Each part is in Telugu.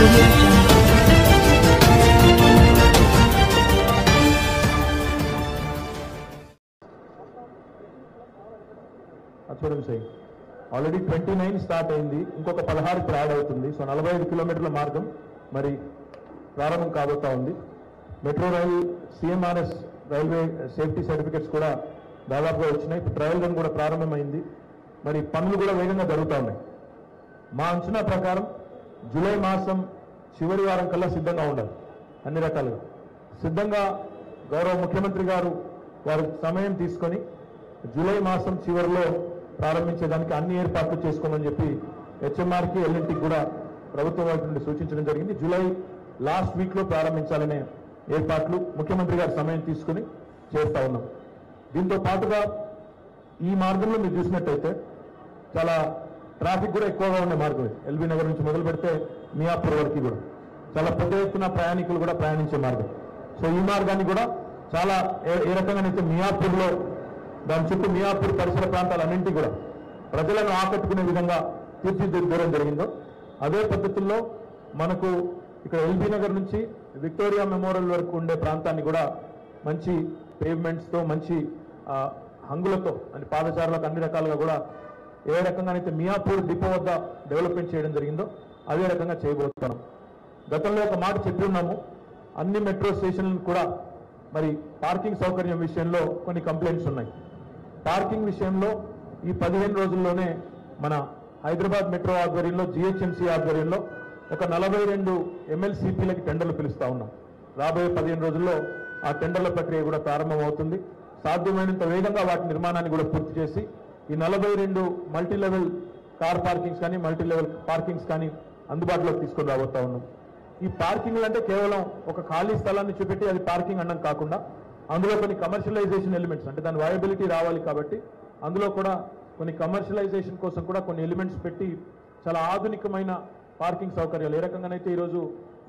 Audio Jungle. చూడండి సార్, ఆల్రెడీ 29 స్టార్ట్ అయింది, ఇంకొక 16 ఇప్పుడు యాడ్ అవుతుంది. సో 45 కిలోమీటర్ల మార్గం మరి ప్రారంభం కాబోతా ఉంది. Metro rail CMRS railway safety certificates కూడా దాదాపుగా వచ్చినాయి. ఇప్పుడు ట్రయల్ రన్ కూడా ప్రారంభమైంది. మరి పనులు కూడా వేగంగా జరుగుతూ ఉన్నాయి. మా అంచనా ప్రకారం జూలై మాసం చివరి వారం కల్లా సిద్ధంగా ఉండాలి. అన్ని రకాలుగా సిద్ధంగా గౌరవ ముఖ్యమంత్రి గారు వారి సమయం తీసుకొని జూలై మాసం చివరిలో ప్రారంభించేదానికి అన్ని ఏర్పాట్లు చేసుకోమని చెప్పి హెచ్ఎంఆర్కి ఎల్ఎన్టీకి కూడా ప్రభుత్వం వైపు నుండి సూచించడం జరిగింది. జూలై లాస్ట్ వీక్లో ప్రారంభించాలనే ఏర్పాట్లు ముఖ్యమంత్రి గారి సమయం తీసుకుని చేస్తా ఉన్నాం. దీంతో పాటుగా ఈ మార్గంలో మీరు చూసినట్టయితే చాలా ట్రాఫిక్ కూడా ఎక్కువగా ఉండే మార్గం. ఎల్బీ నగర్ నుంచి మొదలు పెడితే మియాపూర్ వరకు కూడా చాలా పెద్ద ఎత్తున ప్రయాణికులు కూడా ప్రయాణించే మార్గం. సో ఈ మార్గాన్ని కూడా చాలా ఏ రకంగానైతే మియాపూర్లో దాని చుట్టూ మియాపూర్ పరిసర ప్రాంతాలన్నింటి కూడా ప్రజలను ఆకట్టుకునే విధంగా తీర్చిదిద్దడం జరిగిందో అదే పద్ధతుల్లో మనకు ఇక్కడ ఎల్బీ నగర్ నుంచి విక్టోరియా మెమోరియల్ వరకు ఉండే ప్రాంతాన్ని కూడా మంచి పేవ్మెంట్స్తో మంచి హంగులతో అంటే పాదచారులకు అన్ని రకాలుగా కూడా ఏ రకంగానైతే మియాపూర్ డిపో వద్ద డెవలప్మెంట్ చేయడం జరిగిందో అదే రకంగా చేయబోతున్నాం. గతంలో ఒక మాట చెప్పి ఉన్నాము, అన్ని మెట్రో స్టేషన్లు కూడా మరి పార్కింగ్ సౌకర్యం విషయంలో కొన్ని కంప్లైంట్స్ ఉన్నాయి. పార్కింగ్ విషయంలో ఈ 15 రోజుల్లోనే మన హైదరాబాద్ మెట్రో ఆధ్వర్యంలో జిహెచ్ఎంసీ ఆధ్వర్యంలో ఒక 42 MLCPలకి టెండర్లు పిలుస్తా ఉన్నాం. రాబోయే 15 రోజుల్లో ఆ టెండర్ల ప్రక్రియ కూడా ప్రారంభమవుతుంది. సాధ్యమైనంత వేగంగా వాటి నిర్మాణాన్ని కూడా పూర్తి చేసి ఈ 42 మల్టీ లెవెల్ కార్ పార్కింగ్స్ కానీ మల్టీ లెవెల్ పార్కింగ్స్ కానీ అందుబాటులోకి తీసుకొని రాబోతా ఉన్నాం. ఈ పార్కింగ్లు అంటే కేవలం ఒక ఖాళీ స్థలాన్ని చూపెట్టి అది పార్కింగ్ అనడం కాకుండా అందులో కొన్ని కమర్షియలైజేషన్ ఎలిమెంట్స్ అంటే దాని వయబిలిటీ రావాలి కాబట్టి అందులో కూడా కొన్ని కమర్షియలైజేషన్ కోసం కూడా కొన్ని ఎలిమెంట్స్ పెట్టి చాలా ఆధునికమైన పార్కింగ్ సౌకర్యాలు ఏ రకంగానైతే ఈరోజు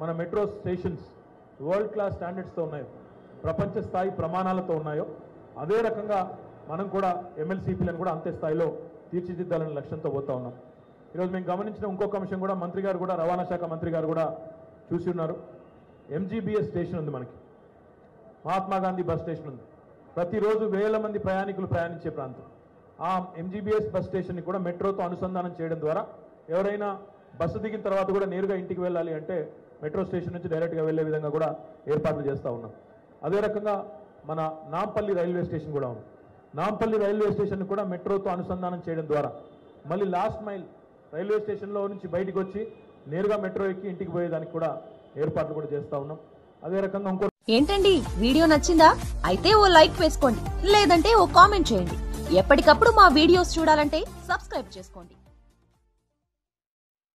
మన మెట్రో స్టేషన్స్ వరల్డ్ క్లాస్ స్టాండర్డ్స్తో ఉన్నాయో, ప్రపంచ స్థాయి ప్రమాణాలతో ఉన్నాయో అదే రకంగా మనం కూడా MLCPలను కూడా అంతే స్థాయిలో తీర్చిదిద్దాలనే లక్ష్యంతో పోతా ఉన్నాం. ఈరోజు మేము గమనించిన ఇంకొక అంశం కూడా మంత్రి గారు కూడా రవాణా శాఖ మంత్రి గారు కూడా చూసి ఉన్నారు. MGBS స్టేషన్ ఉంది, మనకి మహాత్మా గాంధీ బస్ స్టేషన్ ఉంది. ప్రతిరోజు వేల మంది ప్రయాణికులు ప్రయాణించే ప్రాంతం. ఆ MGBS బస్ స్టేషన్ని కూడా మెట్రోతో అనుసంధానం చేయడం ద్వారా ఎవరైనా బస్సు దిగిన తర్వాత కూడా నేరుగా ఇంటికి వెళ్ళాలి అంటే మెట్రో స్టేషన్ నుంచి డైరెక్ట్గా వెళ్ళే విధంగా కూడా ఏర్పాట్లు చేస్తూ ఉన్నాం. అదే రకంగా మన నాంపల్లి రైల్వే స్టేషన్ కూడా ఉంది. నాంపల్లి రైల్వే స్టేషన్ కూడా మెట్రోతో అనుసంధానం చేయడం ద్వారా మళ్ళీ లాస్ట్ మైల్ రైల్వే స్టేషన్లో నుంచి బయటికి వచ్చి నేరుగా మెట్రో ఎక్కి ఇంటికి పోయేదానికి కూడా ఏర్పాట్లు కూడా చేస్తూ ఉన్నాం. అదే రకంగా ఇంకో ఏంటండి వీడియో నచ్చిందా? అయితే ఓ లైక్ వేసుకోండి, లేదంటే ఓ కామెంట్ చేయండి. ఎప్పటికప్పుడు మా వీడియోస్ చూడాలంటే సబ్స్క్రైబ్ చేసుకోండి.